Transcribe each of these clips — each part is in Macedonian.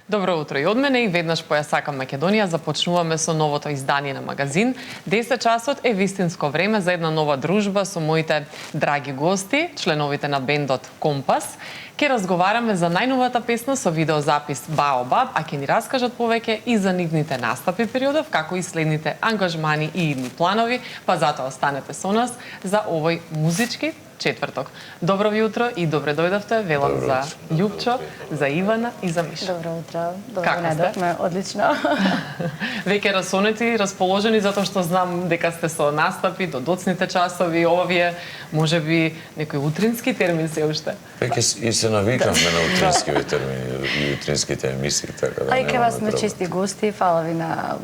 Добро утро и од мене и веднаш по Ја сакам Македонија започнуваме со новото издание на магазин. 10 часот е вистинско време за една нова дружба со моите драги гости, членовите на бендот Компас. Ке разговараме за најновата песна со видеозапис Баобаб, а ќе ни раскажат повеќе и за нивните настапи периодов, како и следните ангажмани и идни планови, па затоа останете со нас за овој музички четврток. Добро ви утро и добре дојдовте. Велам за Љупчо, за Ивана и за Миша. Добро утро. Добро најдовме, одлично. Веќе расонети, расположени, затоа што знам дека сте со настапи до доцните часови, овие, можеби некој утрински термин се уште. Веќе и се навикавме на утринските термини и утринските емисии, така да. А и кај вас сме чести гости, фала ви на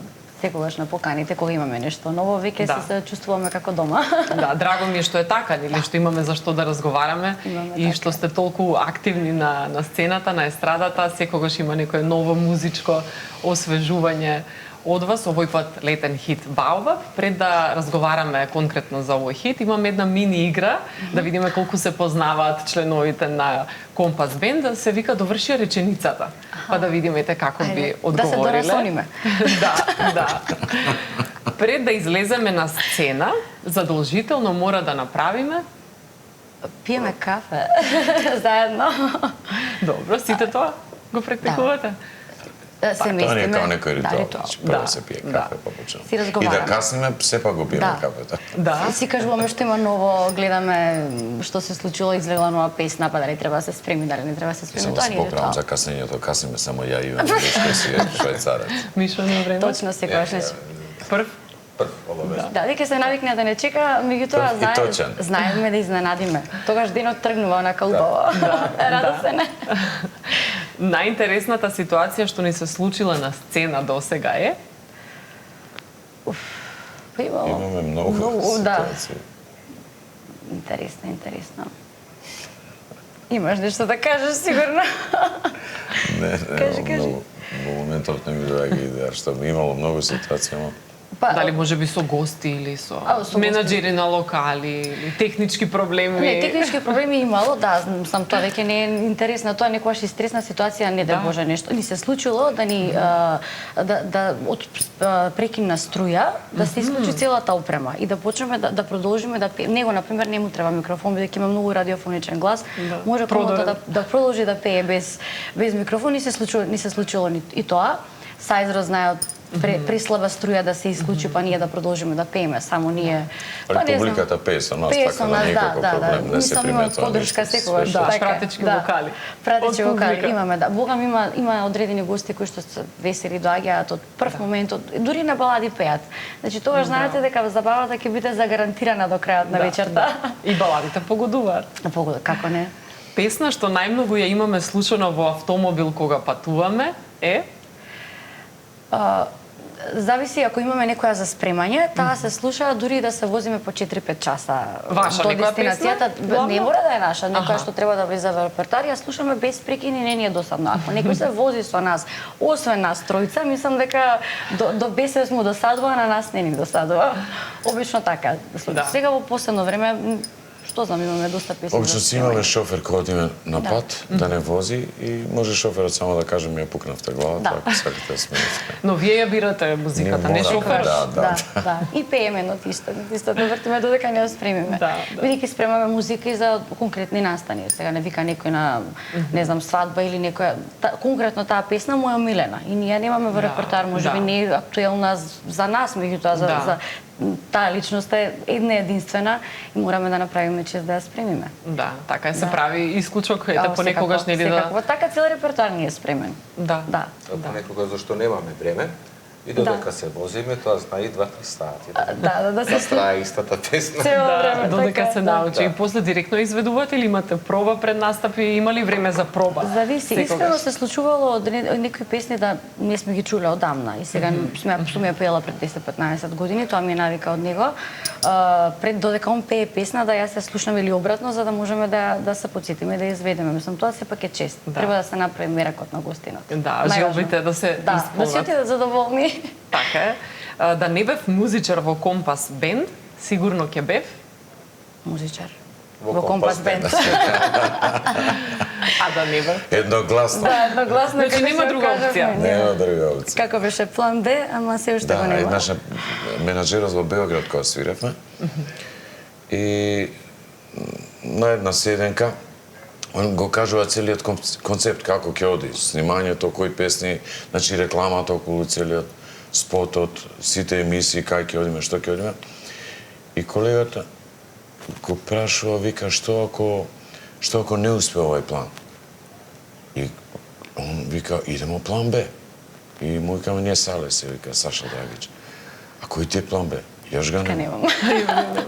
секогаш на поканите, кога имаме нешто ново, веќе се чувствуваме како дома. Да, драго ми е што е така, нели, што имаме за што да разговараме и што сте толку активни на сцената, на естрадата, секогаш има некое ново музичко освежување од вас, овој пат летен хит Баобаб. Пред да разговараме конкретно за овој хит, имаме една мини игра, да видиме колку се познаваат членовите на Компас бенд, се вика доврши реченицата. Па да видиме како би одговориле. Да се дорасониме. Да. Пред да излеземе на сцена, задолжително мора да направиме пиеме кафе заедно. Добро, сите тоа го практикувате? Се местиме. Тоа не е како некој ритуал, прво се пие кафе, па почнеме. Си разговараме. И да каснеме, сепак го пиеме кафето. Да. Си кажуваме што има ново, гледаме што се случило, излегла нова песна, па дали треба да се спреми, дали не треба да се спреми. Само Тоа се не е поправам ритуал. за каснењето, каснеме само ја и Иван, што си е швајцарец. Миша на време. Точно секогаш не. Прв. Да, дека се навикне да не чека, меѓутоа знаеме да изненадиме. Тогаш денот тргнува онака убаво. Радосен е. Најинтересната ситуација што ни се случила на сцена досега е? Па Имаме многу ситуации. Интересно. Имаш нешто да кажеш, сигурно? Не, Кажи. во моментов не ми доаѓа идеја, што би имало многу ситуации, ама Дали може би со гости или со менаџери на локали, или технички проблеми? Не, технички проблеми имало, да, сам тоа веќе не е интересно, тоа некогаш и стресна ситуација, не да Боже нешто. Ни се случило да ни од прекинна струја, да се исклучи целата опрема и да почнеме да продолжиме да пееме. Него на пример не му треба микрофон, бидејќи има многу радиофоничен глас, може комото да продолжи да пее без микрофон. Ни се случило и тоа. Сајзро знаат преслаба струја да се исклучи, па ние да продолжиме да пееме, само ние. Па публиката пее со нас, така да никако проблем не се приметува. Поддршка секогаш, пратечки вокали. Пратечки вокали имаме, да. Богам има одредени гости кои што се весели доаѓаат од прв момент, дури на балади пеат. Значи тогаш знаете дека забавата ќе биде загарантирана до крајот на вечерта. И баладите погодуваат. Како не? Песна што најмногу ја имаме слушано во автомобил кога патуваме е? Зависи, ако имаме некоја за спремање, таа се слуша дури да се возиме по 4-5 часа Ваша до некоја дестинацијата. песна? Не мора да е наша, некоја што треба да влезе во репертоар, ја слушаме без прекин и не е досадно. Ако некој се вози со нас, освен нас тројца, мислам дека до бесвест му досадува, на нас не ни досадува. Обично така. Сега во последно време што знам, имаме доста песни. Обично си имаме шофер кој одиме на пат, да не вози и може шоферот само да каже ми ја пукнавте главата, ако сакате да смените. Но вие ја бирате музиката, не шофер. Да. И пееме, но исто да вртиме додека не ја спремиме. Бидејќи спремаме музика и за конкретни настани. Сега не вика некој на, не знам, свадба или некоја, конкретно таа песна му е омилена и ние немаме во репертоар, можеби не е актуелна за нас, меѓутоа за таа личност е една единствена и мораме да направиме чест да ја спремиме. Да, така е, се прави исклучок, ете понекогаш нели да... Секако, така цел репертоар ни е спремен. Да. Понекогаш зашто немаме време, и додека се возиме, тоа знае 2-3 сати. Да се трае истата песна. Цело време, додека се научи. Да. И после директно изведувате или имате проба пред настапи, има ли време за проба? Зависи. Искрено се случувало од некои песни да не сме ги чуле одамна и сега сум ја пеела пред 10-15 години, тоа ми е навика од него. Пред додека он пее песна да ја се слушнам или обратно за да можеме да се потсетиме да ја изведеме. Мислам тоа сепак е чест. Треба да се направи меракот на гостинот. Да, желбите да се исполнат. Да се отидат задоволни. Така е. Да не бев музичар во Компас бенд, сигурно ќе бев музичар. во Компас бенд. А да не бе. Едногласно. Да, едногласно. Значи како нема се друга кажа, опција. Нема друга опција. Како беше план Б, ама се уште го Да, нема. еднаш менаџерот во Београд кога свиревме и на една седенка он го кажува целиот концепт како ќе оди, снимањето, кои песни, значи рекламата околу целиот спотот, сите емисии, кај ќе одиме, што ќе одиме. И колегата го прашува, вика, што ако не успе овој план? И он вика, идемо план Б. И му викаме, не сале се, вика Саша Драгич. А кој ти е план Б? Јаш го Ка нема. немам.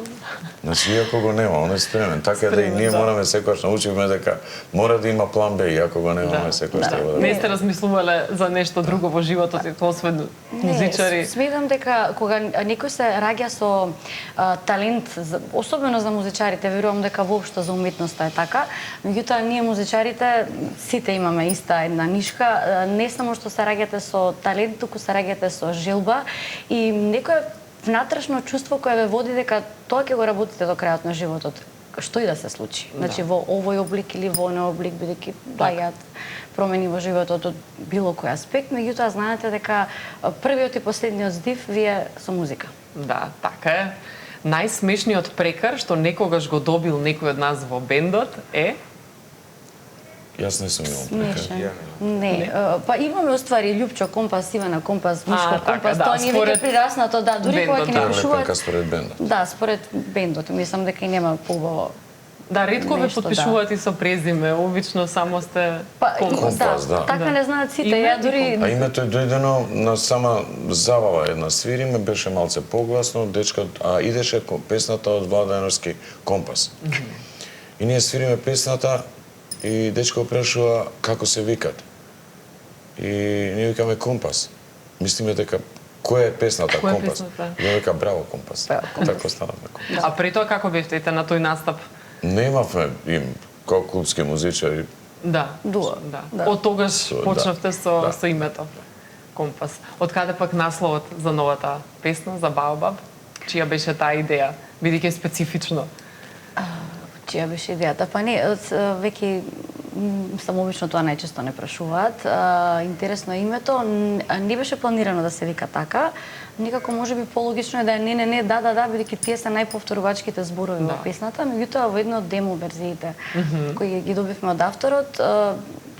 Значи, иако го нема, он е спремен. Така да и ние мораме секогаш научивме дека мора да има план Б, иако го немаме секогаш треба да. Не сте размислувале за нешто друго во животот, освен музичари? Не, сметам дека кога некој се раѓа со талент, особено за музичарите, верувам дека воопшто за уметноста е така, меѓутоа ние музичарите сите имаме иста една нишка, не само што се раѓате со талент, туку се раѓате со желба и некој внатрешно чувство кое ве води дека тоа ќе го работите до крајот на животот. Што и да се случи. Значи во овој облик или во оној облик, бидејќи доаѓаат промени во животот од било кој аспект, меѓутоа знаете дека првиот и последниот здив ви е со музика. Да, така е. Најсмешниот прекар што некогаш го добил некој од нас во бендот е Јас не сум имал прекар. Смешен. Не, па имаме уствари Љупчо Компас, Ивана Компас, Мишко така, Компас, да, тоа ни веќе прираснато, да, дури кога ќе ни Тоа е пишуваат. лепенка според бендот. Да, според бендот, мислам дека и нема поубаво. Да, ретко ве Нешто, потпишуваат и со презиме, обично само сте Компас, да. Така не знаат сите. Име Ја и дури А името е дојдено на сама забава една свириме, беше малце погласно, дечкот, а идеше песната од Влада Енорски Компас. И ние свириме песната и дечко прашува како се викат. И ние викаме Компас. Мислиме дека која е песната Која е Компас. песната? И он вика Браво Компас. Така станавме Компас. А при тоа како бевте на тој настап? Немавме им како клубски музичари. Да. Дуо, Да. да. Од тогаш Да. почнавте со Да. со името Компас. Од каде пак насловот за новата песна за Баобаб? Чија беше таа идеја? Бидејќи е специфично. чија беше идејата? Па не, веќе само обично тоа најчесто не прашуваат. Интересно е името, не беше планирано да се вика така. Некако можеби пологично е да е не, да, бидејќи тие се најповторувачките зборови во песната, меѓутоа во едно од демо верзиите кои ги добивме од авторот,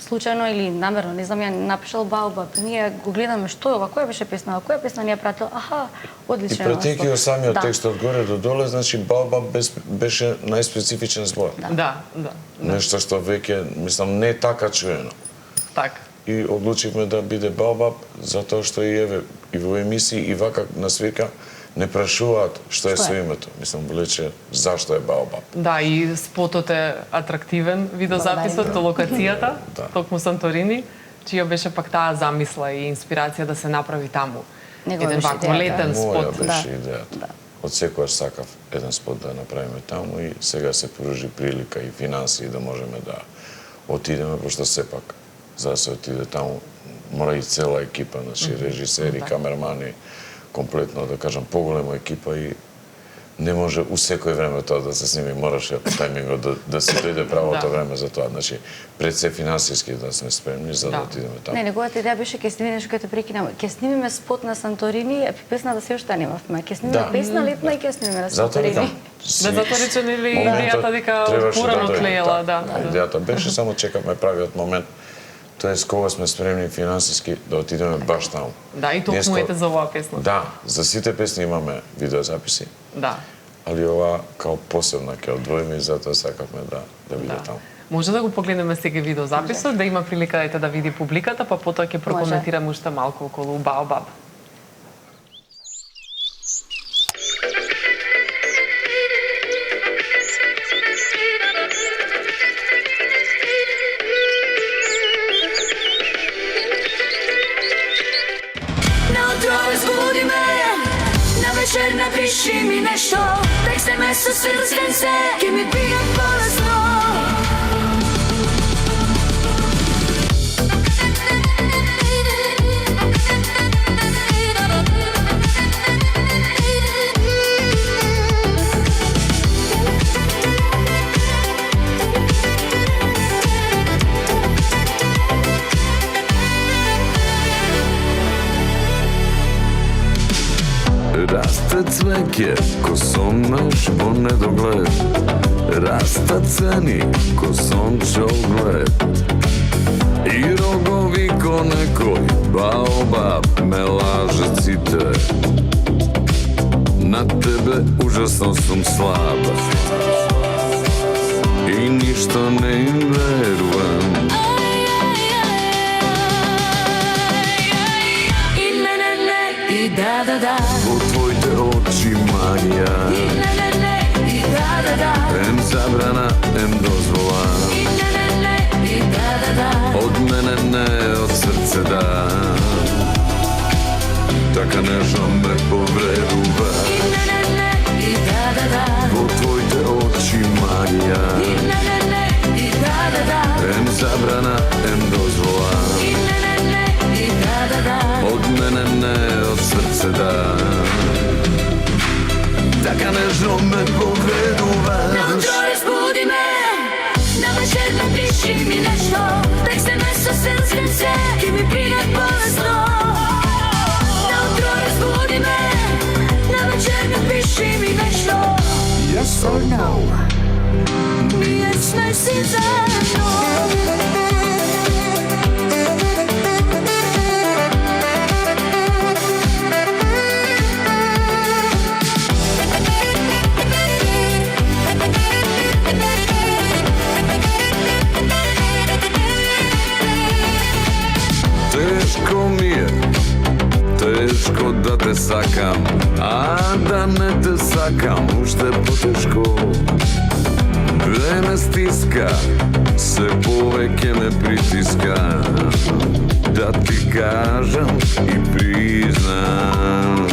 случајно или намерно, не знам, ја напишал Баобаб, ние го гледаме што е ова, која беше песна, која песна ни ја пратил, аха, И одличен. пратејќи го самиот Да. текст од горе до доле, значи Баобаб беше најспецифичен збор. Да. Нешто што веќе, мислам, не е така чуено. Така. И одлучивме да биде Баобаб, затоа што и еве и во емисии и вака на свирка не прашуваат што е со името. Мислам, влече зашто е Баобаб. Да, и спотот е атрактивен, видеозаписот, локацијата, Да. токму Санторини, чија беше пак таа замисла и инспирација да се направи таму. Негова Еден беше вако идејата. летен Моја спот. беше Да. идејата. Да. Од секојаш сакав еден спот да направиме таму и сега се пружи прилика и финансии да можеме да отидеме, пошто сепак за да се отиде таму мора и цела екипа, значи режисери, камермани, комплетно да кажам поголема екипа и не може у секој време тоа да се сними, мораше тајмингот да се дојде правото време за тоа. Значи пред се финансиски да сме спремни за да отидеме таму. Не, неговата идеја беше ќе снимиме што те прекинам. Ќе снимиме спот на Санторини, песната се уште немавме. Ќе снимиме Да. песна летна и ќе снимиме на Затоа Санторини. викам. Да, затоа рече нели моментот идејата дека требаше порано дојде, клеела, да. Идејата беше само чекавме правиот момент. Тоест кога сме спремни финансиски да отидеме баш таму. Да, и Ние токму ете за оваа песна. Да, за сите песни имаме видеозаписи, Да. али ова као посебна ќе одвоиме и затоа сакавме да биде таму. Може да го погледнеме сега видеозаписот, да има прилика да да види публиката, па потоа ќе прокоментираме уште малку околу Баобаб. Вечер напиши ми нешто, текстът ме със сърценце, ке ми бие болесно. веќе ко соннеш во недоглед. Раста цени ко сончоглед. И рогови ко некој баобаб ме лаже ците. На тебе ужасно сум слаба и ништо не им верувам. И не, и да. Во твоите очи магија. И не, и да. Ем забрана, ем дозвола. И не, и да. Од мене не, од срце да. Така нежно ме повредува. И не, и да. Во твоите очи магија. И не, и да. Ем забрана, ем дозвола. И не, и да. Од мене не, од срце да. Така нежно ме повредува. На утро разбуди ме, на вечер напиши ми нешто. Текстен ме со сенце, ки ми принат полесно. На утро разбуди ме, на вечер напиши ми нешто. Yes or no? Ние сме си заедно. Тешко ми е, тешко да те сакам, а да не те сакам уште потешко. Време стиска, се повеќе ме притиска, да ти кажам и признам,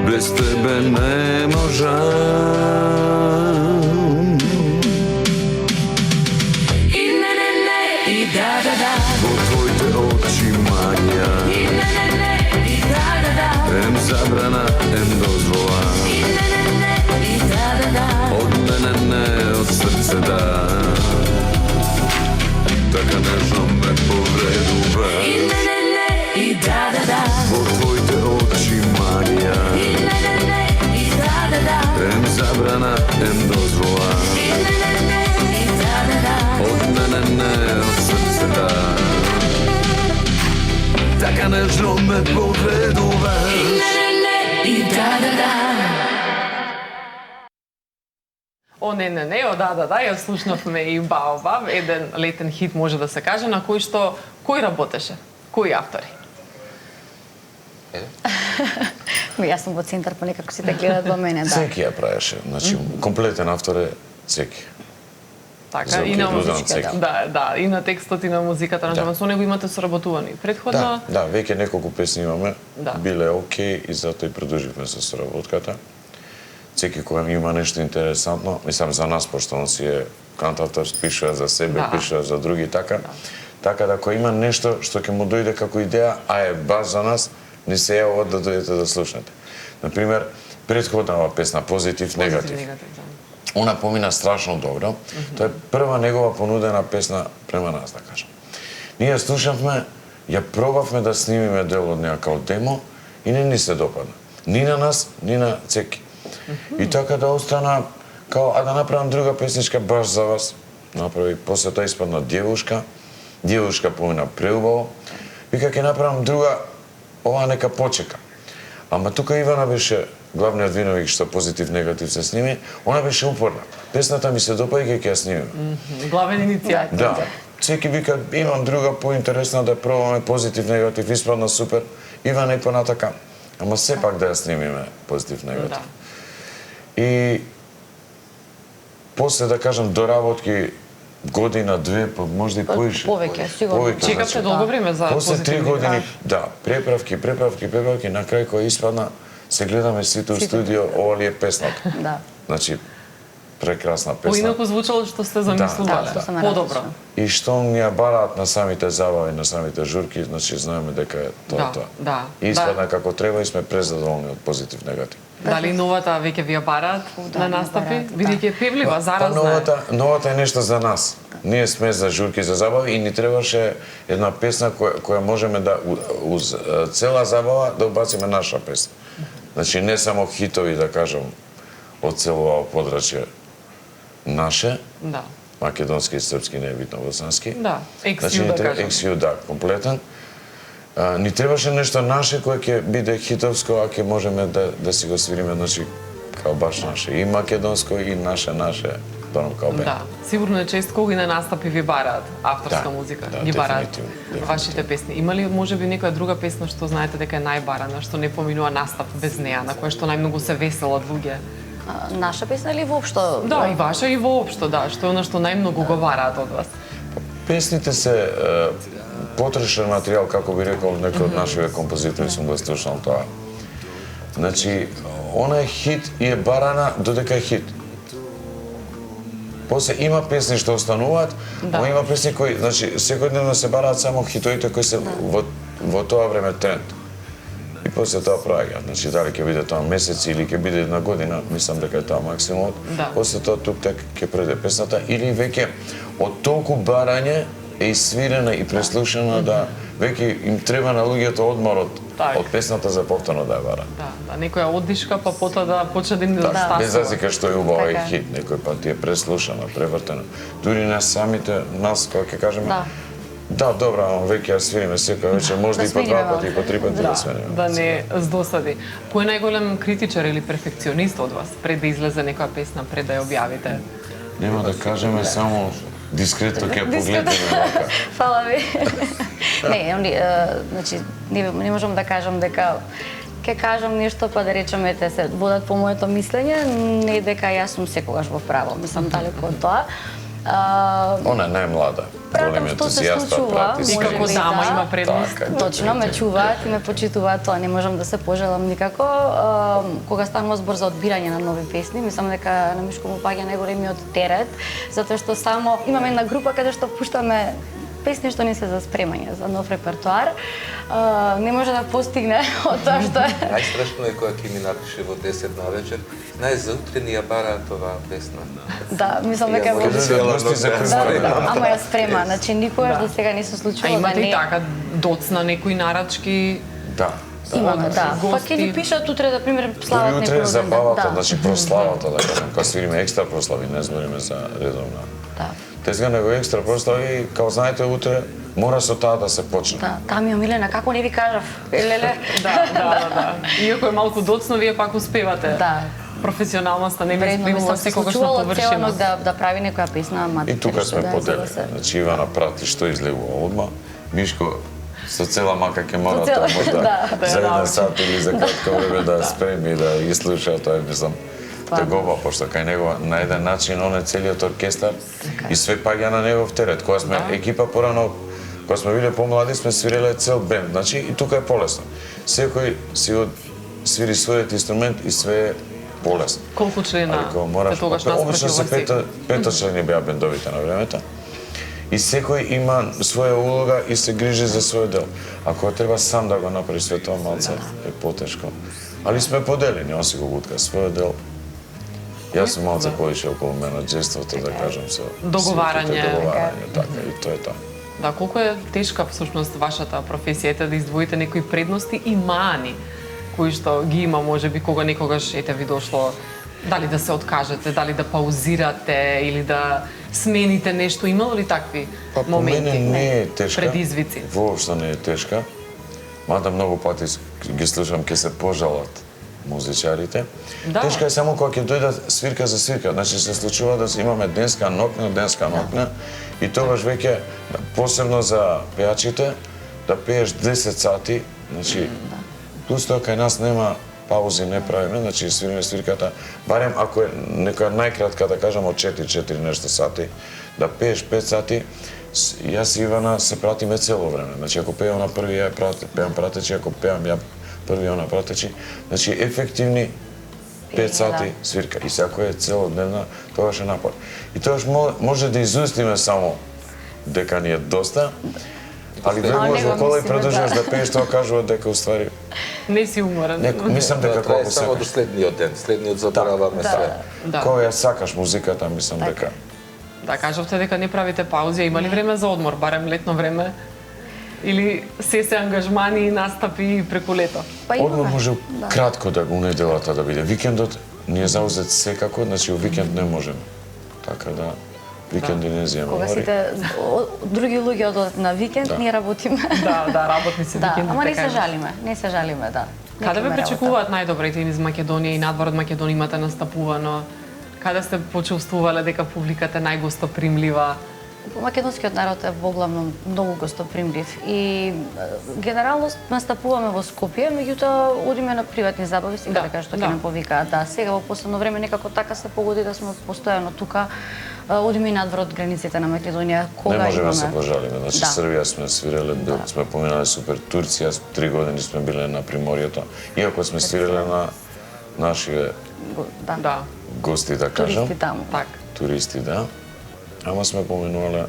без тебе не можам. И не, и да. Во твоите очи магија. И не, и да. Ем забрана, ем дозвола. И не, и да. Од мене не, од срце да. Така нежно ме повредува. И не, и да. Во твоите очи магија. И не, и да. Ем забрана, ем дозвола. И не, и да. Од мене не, од срце да. Така нежно ме повредува. И не, и да. О, не, о, да, ја слушнавме и Баобаб, еден летен хит може да се каже, на кој работеше? Кои автори? Јас сум во центар, па некако сите гледат во мене, да. Цеки ја правеше, значи комплетен автор е Цеки. Така, За и на Рудан музиката. Цеки. Да, и на текстот и на музиката, Да. со него имате соработувани. Предходно, Да, веќе неколку песни имаме, Да. биле окей и затоа и продолживме со соработката. Цеки кога има нешто интересантно, мислам за нас, пошто он си е кантатор, пишува за себе, Да. пишува за други, така. Така да кога има нешто што ќе му дојде како идеја, а е баш за нас, не се јавува да дојдете да слушнете. Например, предходната песна Позитив, негатив. да. Она помина страшно добро. Тоа е прва негова понудена песна према нас, да кажам. Ние слушавме, ја пробавме да снимиме дел од неа као демо и не ни се допадна. Ни на нас, ни на Цеки. И така да остана као, а да направам друга песничка баш за вас. Направи, после тоа испадна Дјевушка. Дјевушка помина преубаво. Вика, ќе направам друга, ова нека почека. Ама тука Ивана беше главниот виновник што Позитив, негатив се сними, она беше упорна. Песната ми се допаѓа и ќе ја снимим. Главен иницијатор. Да. Цеки вика, имам друга поинтересна да пробаме Позитив, негатив, испадна супер. Ивана и понатака. Ама сепак да ја снимиме Позитив, негатив. Да. И после да кажам доработки година, две, па можда и повише. Повеќе, сигурно. Чекавте долго време за После 3 Позитивни години, негатив. да, преправки, на крај кој испадна, се гледаме сите у студио, ова ли е песната. Да. Значи, прекрасна песна. Поинаку звучало што сте замислувале. Да, сосема Подобро. различно. И што ни ја бараат на самите забави, на самите журки, значи знаеме дека е тоа. Да. И испадна како треба и сме презадоволни од Позитив, негатив. Дали новата веќе ви ја бараат Да, на ни ја настапи? бараат, да. Бидејќи е певлива, заразна е. новата е нешто за нас. Ние сме за журки, за забави и ни требаше една песна која можеме да уз цела забава да убациме наша песна. Значи не само хитови, да кажам, од цело ово подрачје наше, Да. македонски и српски, не е битно босански. Да, XU Значи, да ни треба кажем. XU, да, комплетен. Ни требаше нешто наше кое ќе биде хитовско, а ќе можеме да си го свириме, значи, као баш наше. И македонско, и наше, тоа као бенд. Да, сигурно е чест кога и на настапи ви бараат авторска Да, музика. да, Ги бараат дефинитивно. вашите песни. Има ли можеби некоја друга песна што знаете дека е најбарана, што не поминува настап без неа, на која што најмногу се веселат луѓе? Наша песна или воопшто? Да, и ваша и воопшто, да, што е она што најмногу го бараат од вас. Песните се потрошен материјал, како би рекол некој од нашите композитори, сум го слушнал тоа. Значи, она е хит и е барана додека е хит. После има песни што остануваат, но има песни кои, значи, секојдневно се бараат само хитоите кои се во тоа време тренд. И после тоа проаѓа. Значи, дали ќе биде тоа месеци или ќе биде една година, мислам дека е тоа максимумот. Да. После тоа тук ќе преде песната или веќе од толку барање е свирена и преслушана да веќе им треба на луѓето одмор од песната за повторно да ја бара. Да, некоја оддишка, па потоа да почне да им недостасува. Без разлика што е убава и Така. хит, некој пат е преслушана, превртена. Дури на самите нас, кога ќе кажеме, да, добра, веќе ја свириме секоја вечер, може Да и по два смениме пати, и по три пати да свириме. Да не здосади. Кој е најголем критичар или перфекционист од вас пред да излезе некоја песна, пред да ја објавите? Нема да кажеме само дискретно ќе погледнеме вака. Фала ви. Значи, не можам да кажам дека ќе кажам нешто па да речеме те се водат по моето мислење, не дека јас сум секогаш во право, мислам далеко од тоа. Она е најмлада, голем Пратам што се ентузијаст, случува, прати И се. може како би, дама да. има предност. Така, Точно, ме чуваат и ме почитуваат, тоа не можам да се пожелам никако. Кога станува збор за одбирање на нови песни, мислам дека на Мишко му паѓа најголемиот терет, затоа што само имаме една група каде што пуштаме песни што не се за спремање за нов репертоар. Не може да постигне од тоа што е. Најстрашно е кога ќе ми напише во 10 на вечер, знаеш, за утре ни ја бараат оваа песна. Да, мислам дека Ја во може цела гости ноќ за да ја кои спремам. ама ја спрема, значи никогаш до сега не се случило да Имате и не. така доцна некои нарачки. Да. Имаме, од да. Па гости. ќе ни пишат утре, да пример, Дури слават утре некој е забавата, да. значи прославата, да кажем, кога свириме екстра прослави, не збориме за редовна. Да. Тезга него екстра прослави, као знаете, утре мора со таа да се почне. Да, таа ми омилена, како не ви кажав? Леле. Да. Иако е малку доцно, вие пак успевате. Да. Професионалноста не ви Вредно ми спливува се секогаш на случувало површина. цело ноќ да прави некоја песна, ама И тука сме поделени. Значи Ивана прати што излегува одма, Мишко со цела мака ќе мора цела- тоа можда да, за ја еден научи. сат или за кратко време да спреми и да ги слуша, тоа е мислам тегова, пошто кај него на еден начин он е целиот оркестар и све паѓа на негов терет. Кога сме екипа порано, кога сме биле помлади, сме свиреле цел бенд. Значи и тука е полесно. Секој свири својот инструмент и све е полесно. Колку члена Али кога мораш, се тогаш обично се наспротив петочлени беа бендовите на времето. И секој има своја улога и се грижи за свој дел. Ако треба сам да го направи све тоа, малце е потешко. Али сме поделени, он си го гутка свој дел. Јас сум малце повише околу менаџерството, да кажам, со Договарање. сите договарање, така, и тоа е тоа. Да, колку е тешка всушност вашата професија да издвоите некои предности и мани кои што ги има можеби кога некогаш ете ви дошло дали да се откажете, дали да паузирате или да смените нешто, имало ли такви Па по моменти? мене не е тешка. Предизвици. Воопшто не е тешка. Мада многу пати ги слушам ке се пожалат музичарите. Да. Тешка е само кога ќе дојдат свирка за свирка. Значи се случува да имаме денска нокна и тогаш веќе посебно за пеачите да пееш 10 сати, значи плюс тоа кај нас нема паузи, не правиме, значи свириме свирката, барем ако е некоја најкратка, да кажам, од 4 нешто сати, да пееш 5 сати, јас и Ивана се пратиме цело време. Значи ако пеам на први, ја пеам пратечи, ако пеам ја први, она пратечи, значи ефективни 5 сати свирка. И се ако е целодневна, тогаш е напор. И тогаш може да изустиме само дека ни е доста, али влегуваш во кола и продолжуваш да пееш, тоа кажува дека уствари Не си уморен. мислам дека Тоа е колку само до сакаш. следниот ден, следниот забораваме све. Да. Кога ја сакаш музиката, мислам дека Да, кажавте дека не правите паузи, а има ли време за одмор, барем летно време? Или се ангажмани и настапи преку лето? Па Одмор имаме. може Да. кратко да го неделата да биде. Викендот ни е заузет секако, значи у викенд не можеме. Така да викенди не земаме. Кога ори. сите други луѓе одат на викенд, Да. ние работиме. Да, работници Да, викенди. ама не така се е. жалиме, не се жалиме, да. Каде ве Некој ме пречекуваат најдобрите из Македонија и надвор од Македонија имате настапувано? Каде сте почувствувале дека публиката е најгостопримлива? По македонскиот народ е во главном многу гостопримлив и генерално настапуваме во Скопје, меѓутоа одиме на приватни забави, сега Да, дека што ќе да. не повикаат. Да, сега во последно време некако така се погоди да сме постојано тука, одиме и надвор од границите на Македонија кога Не можеме имаме. да се пожалиме. Значи Да. Србија сме свиреле, сме поминале супер. Турција 3 години сме биле на приморието, иако сме свиреле на нашите Да. Да, гости, да кажам. Туристи таму. така. Туристи, да. Ама сме поминувале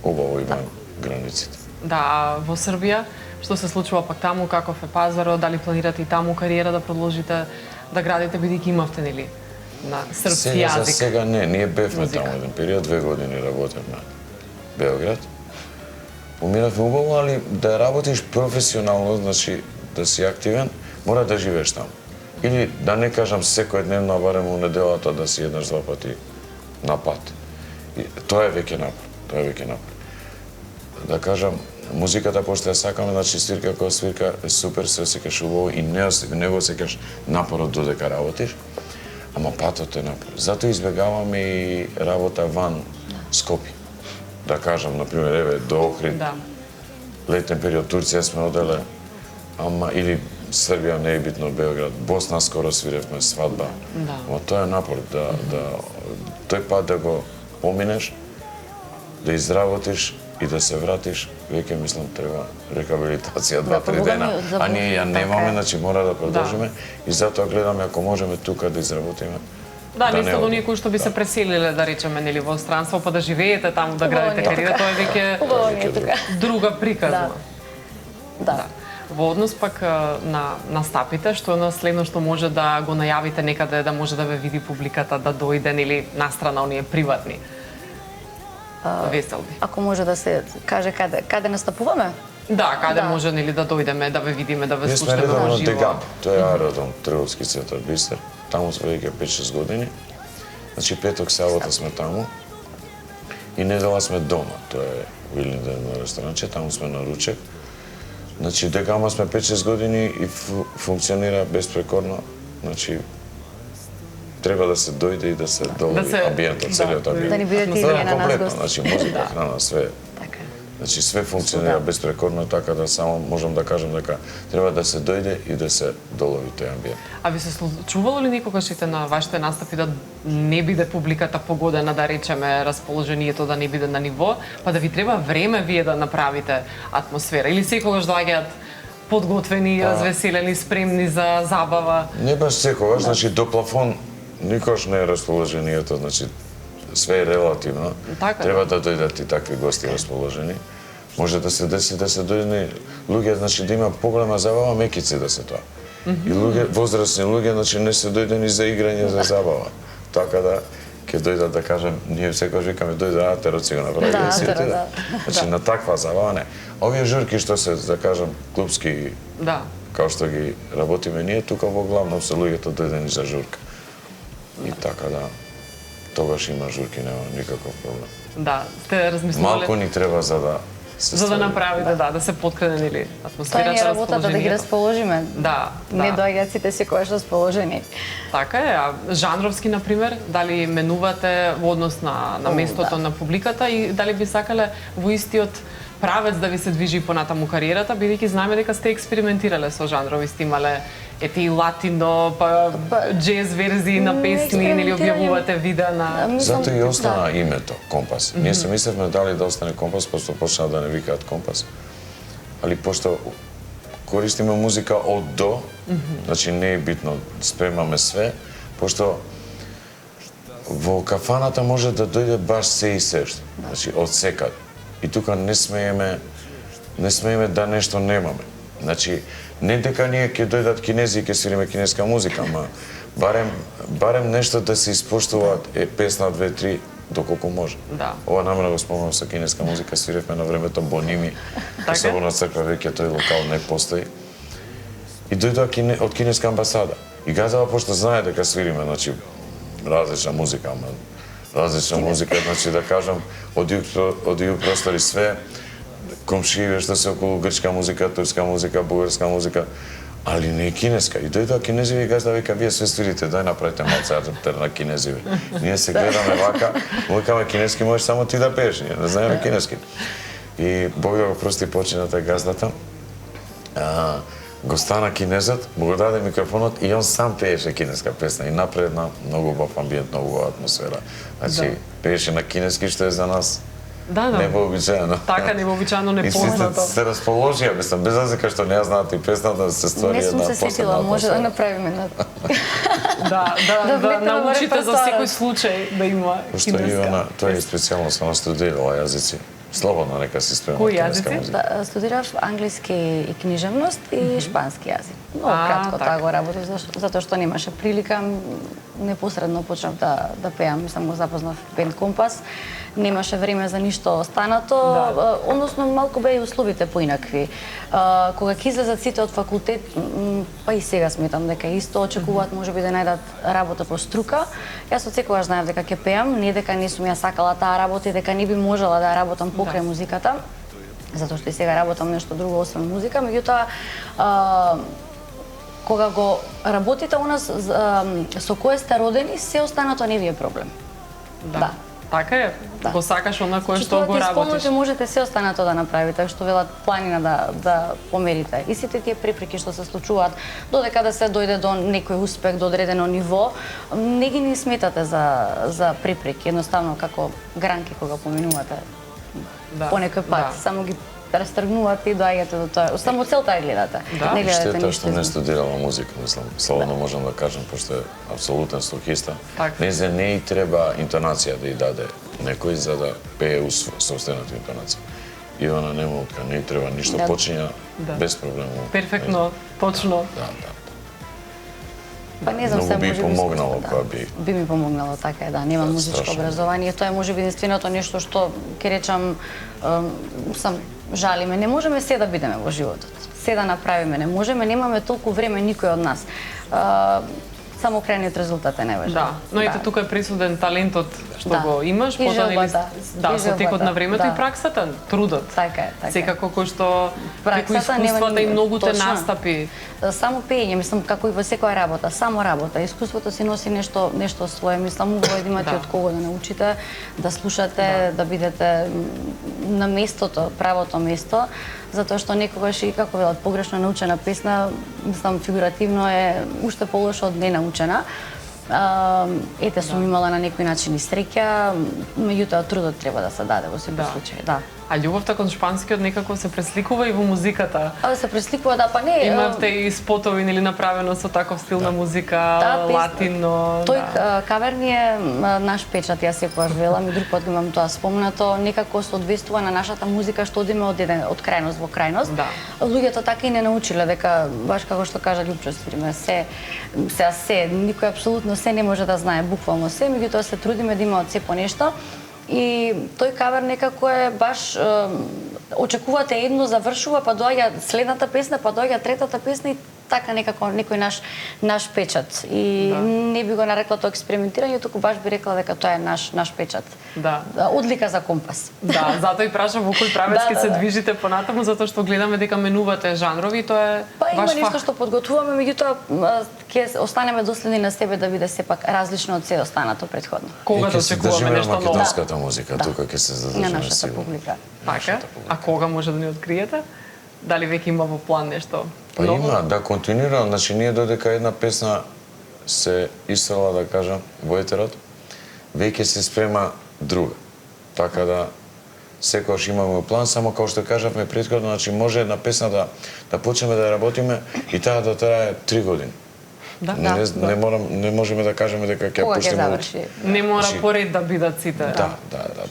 убаво и ван границите. Да, а во Србија, што се случува пак таму, каков е пазарот, дали планирате и таму кариера да продолжите да градите, бидејќи имавте, нели, на српски Сега за јазик? сега не, ние бевме Музика. таму еден период, 2 години работевме Белград. Поминавме убаво, али да работиш професионално, значи да си активен, мора да живееш таму. Или да не кажам секојдневно, а барем у неделата да си еднаш-два пати на пат. И тоа е веќе напор, тоа е веќе напор. Да кажам, музиката пошто ја сакаме, значи свирка која свирка е супер, се осеќаш убаво и не го осеќаш напорот додека работиш, ама патот е напор. Затоа избегаваме и работа ван Скопје. Да кажам, например, еве, до Охрид, Да. летен период Турција сме оделе, ама или Србија не е битно, Белград, Босна скоро свиревме свадба. Да. Ама тоа е напор, да тој пат да го поминеш, да изработиш и да се вратиш, веќе мислам треба рехабилитација 2-3 дена, а ние ја немаме, значи мора да продолжиме и затоа гледаме ако можеме тука да изработиме. Да, не листа до оди. оние кои што би се преселиле, да речеме, нели, во странство, па да живеете таму, да градите Убаво ни е кариера, тоа е веќе Убаво ни е тука. друга приказна. Да. Во однос пак на настапите, што е на следно што може да го најавите некаде, да може да ве види публиката, да дојде, нели, настрана оние приватни веселби? Ако може да се каже каде настапуваме? Да, каде Да. може, нели, да дојдеме, да ве видиме, да ве Ние сме слушнеме редовно во живо. Дегаб, тоа е аеродром Трговски центар Бистер. Таму сме веќе 5-6 години. Значи петок, сабота сме таму. И недела сме дома. Тоа е Вилинден на ресторанче, таму сме на ручек. Значи Дегама сме 5-6 години и функционира безпрекорно. Значи треба да се дојде и да се долови се- амбиентот, да. целиот амбиент. Да ни бидете и Тоа вие е на нас комплетно, гости. значи музика, храна, све. Така е. Значи све функционира безпрекорно, така да само можам да кажам дека треба да се дојде и да се долови тој амбиент. А ви се случувало ли никогаш на вашите настапи да не биде публиката погодена, да речеме, расположението да не биде на ниво, па да ви треба време вие да направите атмосфера? Или секогаш доаѓаат подготвени, развеселени, спремни за забава? Не баш секогаш, значи до плафон никош не е расположението, значи све е релативно. Така, Треба да дојдат и такви гости расположени. Може да се деси да се дојде луѓе, значи да има поголема забава, мекици да се тоа. И луѓе, возрастни луѓе, значи не се дојдени за играње, за забава. Така да ќе дојдат да кажем, ние секогаш викаме дојде атерот си го направи Да, си атерот, отиде. да. Значи на таква забава не. Овие журки што се, да кажем, клубски, Да. као што ги работиме ние, тука во главном се луѓето дојдени за журка. И така да, тогаш има журки, нема никаков проблем. Да, сте размислувале Малку ни треба за да се за да ствари. направите, да се подкрене или Тоа атмосферата, ни е работата да ги расположението. расположиме. Да, Не да. доаѓаат сите секогаш расположени. Така е, а жанровски, например, дали менувате во однос на местото на публиката и дали би сакале во истиот правец да ви се движи понатаму кариерата, бидејќи знаеме дека сте експериментирале со жанрови, сте имале ети латино, па джез верзии на Не, песни, или експериментирање- објавувате видеа на... Мислам, Затоа и остана да. името Компас. Ние се мислевме дали да остане Компас, пошто почна да не викаат Компас. Али пошто користиме музика од до, значи не е битно, спремаме све, пошто во кафаната може да дојде баш се и се што, значи од секад. И тука не смееме да нешто немаме. Значи, не дека ние ќе дојдат кинези и ќе свириме кинеска музика, ама барем нешто да се испоштуваат, песна, 2-3, доколку може. Да. Ова намерно го спомнам со кинеска музика, свиревме на времето Боними, Така? особено црква веќе тој локал не постои. И дојдоа од кинеска амбасада. И газава, пошто знае дека свириме, значи, различна музика, ама различна музика, значи да кажам, од југ простори све, комшије што се околу грчка музика, турска музика, бугарска музика, али не и кинеска. И дојдоа кинезиви и газда вика, вие све свирите, дај направите малце адаптер на кинезиви. Ние се гледаме вака, викаме кинески можеш само ти да пееш, ние не знаеме кинески. И Бог да го прости, почина тај газдата. Го стана кинезот, му го даде микрофонот и он сам пееше кинеска песна и напред на многу убав амбиент, многу убава атмосфера. Значи, пееше на кинески, што е за нас невообичаено. Така невообичаено, непознато. И се расположија, мислам, без разлика што не ја знаат и песната да се ствари една Не посебна сум се сетила, може да направиме на... Да влетеме во научите за репертоарот. секој случај да има Пошто кинеска. Ивана, тоа е специјално само студирала јазици. Слободно нека си спрема Кои кинеска јазици? музика. Да, студирав англиски и книжевност и шпански јазик. Много кратко така. таа го работев, затоа што немаше прилика, непосредно почнав да пеам, мислам го запознав бенд Компас. Немаше време за ништо останато, односно малку беа и условите поинакви. Кога ќе излезат сите од факултет, па и сега сметам дека исто очекуваат можеби да најдат работа по струка. Јас од секогаш знаев дека ќе пеам, не дека не сум ја сакала таа работа и дека не би можела да ја работам покрај музиката, затоа што и сега работам нешто друго освен музика, меѓутоа кога го работите у нас со кое сте родени, се останато не ви е проблем. Да. Така е, Да. го сакаш она кое што Тоа го ти работиш. исполнете, можете се останато да направите, што велат планина да померите. И сите тие препреки што се случуваат, додека да се дојде до некој успех, до одредено ниво, не ги ни сметате за препреки, едноставно како гранки кога поминувате по некој пат, само ги растргнувате и доаѓате до тоа. Само целта ја гледате. Да. Не гледате Штета ништо што не измеѓу. студирала музика, мислам. Слободно можам да кажам, пошто е апсолутен слухиста. Така. Не и треба интонација да ја даде некој за да пее собствената интонација. Ивана нема утка, не и треба ништо, Да. почиња Да. без проблем. Перфектно, точно. Да. Па не знам, Многу се би можеби помогнало да. кога би. Би ми помогнало, така е, да, немам Да, музичко страшно. образование, тоа е можеби единственото нешто што ќе речам жалиме, не можеме се да бидеме во животот. Се да направиме, не можеме, немаме толку време никој од нас. Само крајниот резултат е најважен. Да, но ете тука е присуден талентот што Да. го имаш, И потоа желбата. да, И со текот желбата, на времето да. и праксата, трудот. Така е, така е. Секако кој што преку Праксата нема искуствата и многуте точно. настапи. Само пеење, мислам, како и во секоја работа, само работа. Искуството си носи нешто свое, мислам, убаво е да имате Да. од кого да научите, да слушате, да бидете на местото, правото место, затоа што некогаш и како велат погрешно научена песна, мислам фигуративно е уште полошо од ненаучена. Ете, сум имала на некој начин и среќа, меѓутоа трудот треба да се даде во секој случај, да. А љубовта кон шпанскиот некако се пресликува и во музиката. А се пресликува, да, па не... Имавте и спотови нели направено со таков стил на музика, латино. Тој кавер ни е наш печат, јас секогаш велам и друг пат го имам тоа спомнато, некако соодветствува на нашата музика што одиме од крајност во крајност. Да. Луѓето така и не научиле дека баш како што кажа Љупчо свириме се никој апсолутно се не може да знае буквално се, меѓутоа се трудиме да има од се по нешто. И тој кавер некако е баш очекувате едно завршува, па доаѓа следната песна, па доаѓа третата песна и така некако некој наш печат. И не би го нарекла тоа експериментирање, туку баш би рекла дека тоа е наш печат. Да. Одлика за Компас. Да, затоа и прашав во кој правец ќе Да, се да. движите понатаму, затоа што гледаме дека менувате жанрови и тоа е Па има ваш нешто фах. што подготвуваме, меѓутоа ќе останеме доследни на себе да биде сепак различно од се останато претходно. Кога да Ќе се очекуваме држиме на нешто ново? македонската музика, Да. тука ќе се На задржиме нашата сигурно. публика. Така? А кога може да ни откриете? Дали веќе има во план нешто? Па ново? има, да, континуирано, значи ние додека една песна се истрела, да кажам, во етерот, веќе се спрема друга. Така да секогаш имаме план, само како што кажавме претходно, значи може една песна да почнеме да ја работиме и таа да трае 3 години. Да. Не можеме да кажеме дека ќе ја Кога ќе пуштиме заврши? Не мора Значи, поред да бидат сите. Да,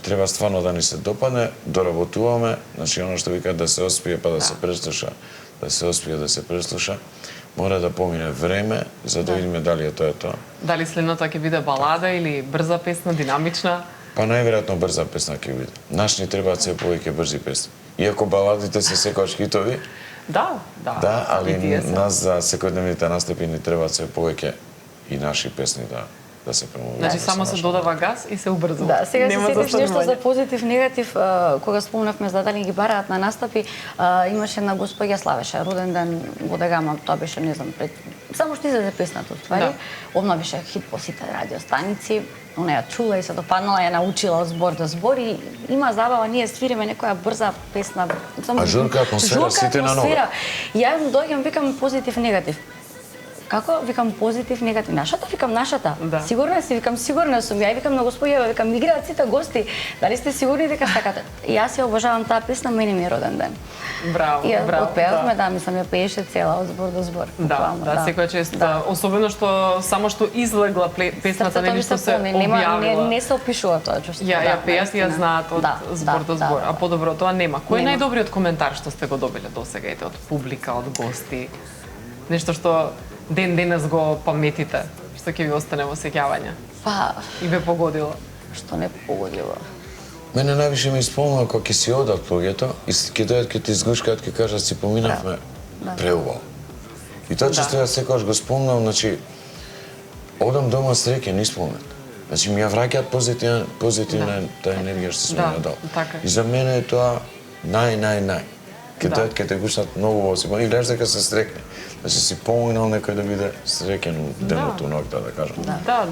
треба стварно да ни се допадне, доработуваме, значи оно што викаат да се оспие па да се преслуша, да се оспие да се преслуша, мора да помине време за да видиме дали е тоа. Дали следната ќе биде балада или брза песна, динамична? Па најверојатно брза песна ќе биде. Наш ни требаат се повеќе брзи песни. Иако баладите се секогаш хитови, Да, али и тие се. нас за секојдневните настапи ни требаат се повеќе и наши песни да се промовираат. Значи само се додава газ и се убрзува. Да, сега се Нема сетиш нешто застанување. за позитив, негатив, кога спомнавме за дали ги бараат на настапи, имаше една господја славеше роден ден во Дегама, тоа беше не знам пред само што излезе песната ствари. Да. Одма беше хит по сите радиостаници. Она ја чула и се допаднала, ја научила од збор до збор и има забава, ние свириме некоја брза песна. А журка атмосфера, сите на ново. И јас доаѓам, викам позитив, негатив. Како? Викам позитив, негатив. Нашата? Викам нашата. Да. Сигурна си? Викам сигурна сум. Ја викам на господја, викам играат сите гости. Дали сте сигурни дека сакате? И јас ја обожавам таа песна, мене ми е роден ден. Браво, И ја браво. отпеавме, да, мислам ја пееше цела од збор до збор. Да, буквално, секоја чест, особено што само што излегла песната, Срцето нели ми што се полни, нема, објавила. не се опишува тоа чувство. Ја пеат и ја знаат од Да, збор до збор, а подобро тоа нема. Кој е Нема. најдобриот коментар што сте го добиле досега, ете, од публика, од гости? Нешто што ден денес го паметите, што ќе ви остане во сеќавање Па, и ве погодило? што не погодило. Мене највише ме исполнува кога ќе си одат луѓето и ќе дојдат ќе ти изгушкаат, ќе кажат си поминавме преубаво. И тоа што ја секогаш го спомнам, значи одам дома среќен, исполнет. Значи ми ја враќаат позитивна таа енергија што сме ја дал. така е. И за мене е тоа нај. Ке Да. дојдат ке те гушнат многу во себе и гледаш дека се среќни. Значи си поминал некој да биде среќен у денот ноќта, да кажам.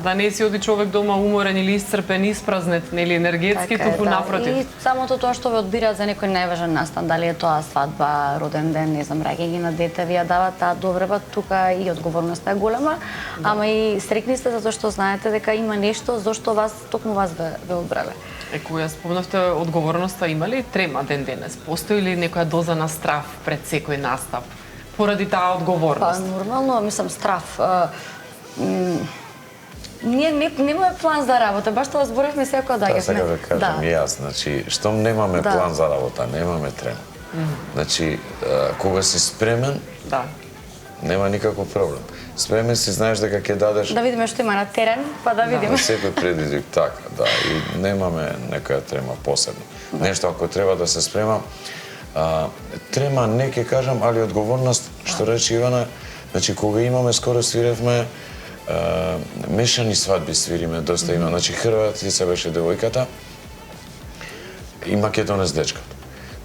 Да не си оди човек дома уморен или исцрпен, испразнет, нели енергетски, Така е, туку да. напротив. И самото тоа што ве одбираат за некој најважен настан, дали е тоа свадба, роден ден, не знам, раѓање на дете, ви ја дават таа добреба, тука и одговорноста е голема, ама и среќни сте затоа што знаете дека има нешто зашто токму вас ве одбрале. Кога ја спомнавте одговорноста, има ли трема ден денес? Постои ли некоја доза на страв пред секој настап? Поради таа Па, одговорност? нормално, мислам, страв. Ние немаме план за работа, баш тоа зборевме сега кога Тоа доаѓавме. сега ве кажам и јас, значи, штом немаме Да. план за работа, немаме трема. Значи, кога си спремен, Да. нема никаков проблем. Спремен си, знаеш дека ќе дадеш Да видиме што има на терен, па да видиме. на секој предизвик, така, да, и немаме некоја трема посебно. Нешто ако треба да се спрема, трема не ќе кажам, али одговорност, што рече Ивана, значи кога имаме, скоро свиревме, мешани свадби свириме, доста има, значи Хрватица беше девојката и македонец дечката.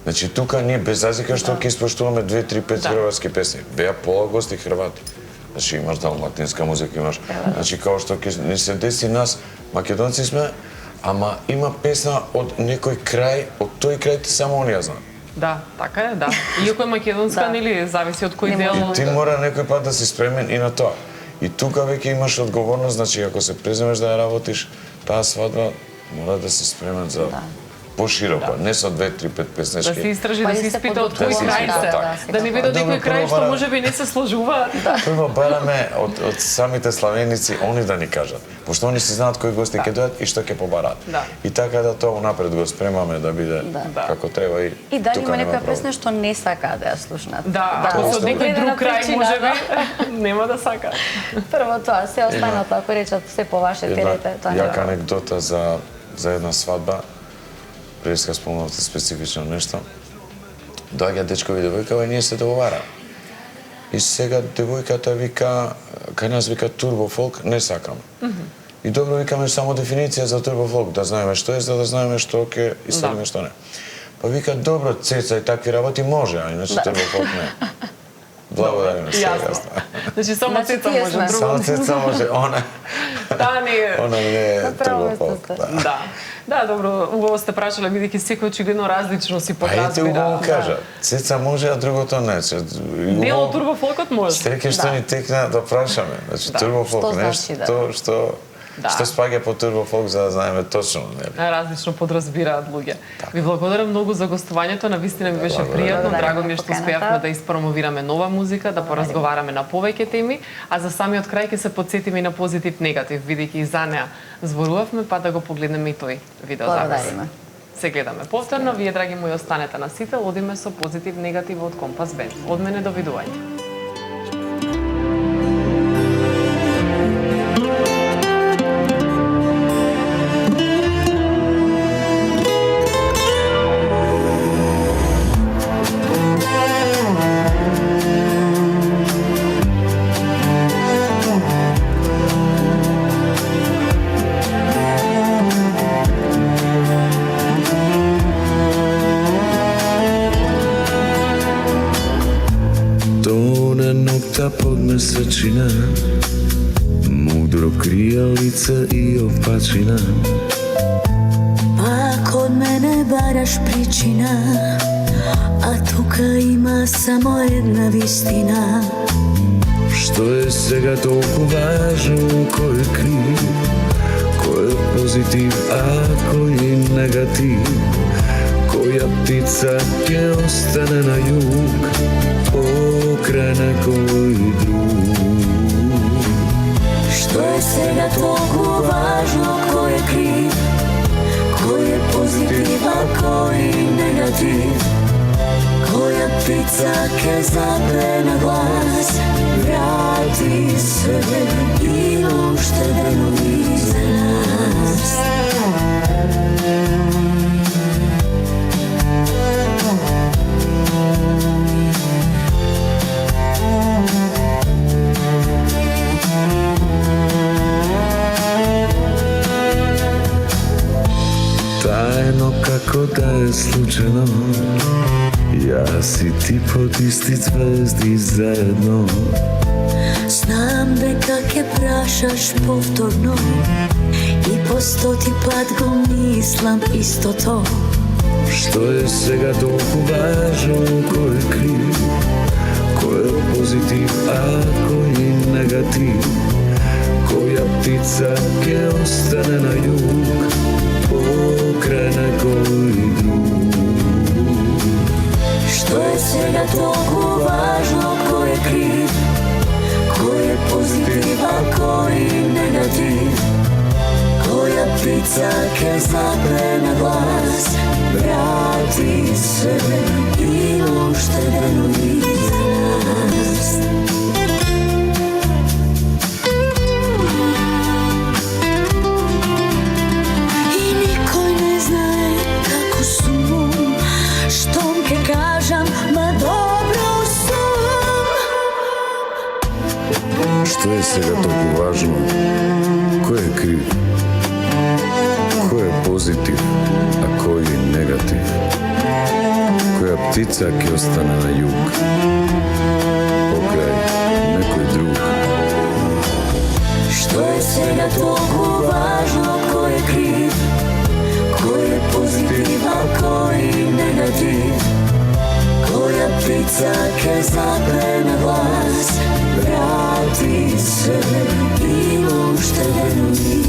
Значи тука ние без разлика што ќе испоштуваме 2, 3, 5 хрватски песни, беа пола гости Хрвати. Значи имаш далматинска музика, имаш, значи као што ќе не се деси нас, македонци сме, ама има песна од некој крај, од тој крај ти само оние знаат. Да, така е, да. Иако е македонска, Да. нели, зависи од кој Не дел. може. Ти мора некој пат да си спремен и на тоа. И тука веќе имаш одговорност, значи ако се преземеш да ја работиш таа свадба, мора да си спремен за пошироко, не со 2, 3, 5 песнички. Да се истражи, Па да и се се испита од кој подготвува, крај да, се. да, Да не видат Добро, некој крај прво што бара- можеби не се сложуваат. Прво бараме од самите славеници они да ни кажат, пошто они си знаат кои гости ќе дојдат и што ќе побараат. Да. И така да тоа унапред го спремаме да биде како треба и И дали тука има нема некоја проблем. песна што не сакаат да ја слушнат. Да, ако се од некој Едина друг крај причина, можеби да. нема да сака. Прво тоа, се останато, ако речат се по ваше Една терете, тоа не јака е. анекдота за една свадба. Преска спомнавте специфично нешто. Доаѓа дечко и девојка, и ние се договара. И сега девојката вика, кај нас вика турбо фолк, не сакам. И добро викаме само дефиниција за турбо фолк, да знаеме што е, за да знаеме што ќе истелиме, што не. Па вика, добро, цеца и такви работи може, а иначе турбо фолк не. Благодариме се. Јасно. Значи само Значи, цеца тие може, сме. друго. Само цеца може, она Да, не е. не е Направо турбо фолк. сте. Да. Да. Да, добро, убаво сте прашале, бидејќи секој очигледно различно си А ете убаво подразбира. кажа, цеца може, а другото не. Дел од турбофолкот може. Среќа што ни текна да прашаме. Значи турбофолк Што значи, нешто што Да. што спаѓа по турбофолк за да знаеме точно, нели? Различно подразбираат луѓе. Ви благодарам многу за гостувањето, навистина ми беше Благодарам. пријатно, Благодарам драго на ми е што поканата. успеавме да испромовираме нова музика, да поразговараме на повеќе теми, а за самиот крај ќе се подсетиме и на позитив негатив, бидејќи и за неа зборувавме, па да го погледнеме и тој видеозапис. Благодариме. Се гледаме повторно, вие драги мои останете на Сител, одиме со позитив негатив од Компас Бенд. Од мене довидување. тишина, мудро крија лица и опачина. Пак од мене бараш причина, а тука има само една вистина. Што е сега толку важно, кој е крив, кој е позитив, а кој е негатив? Која птица ќе остане на југ, покрај некој друг? Што е сега толку важно, кој е крив, кој е позитив, а кој е негатив? Која птица ќе запе на глас, врати се и уште денови за нас. Тајно како да е случајно, јас и ти под исти звезди заедно. Знам дека ќе прашаш повторно и по 100 пат го мислам истото. Што е сега толку важно, кој е крив, кој е позитив, а кој е негатив? Која птица ќе остане на југ, покрај некој друг? Што е сега толку важно, кој е крив, кој е позитив, а кој е негатив? Која птица ќе запе на глас, врати се и уште денови за нас. И никој не знае како сум, штом ке кажам, ма добро сум. Што е сега толку важно, кој е крив, кој е позитив, а кој е негатив? Која птица ќе остане на југ, покрај некој друг? Што е сега толку важно, кој е крив, кој е позитив, а кој е негатив? Која птица ќе запе на глас, врати се и уште денови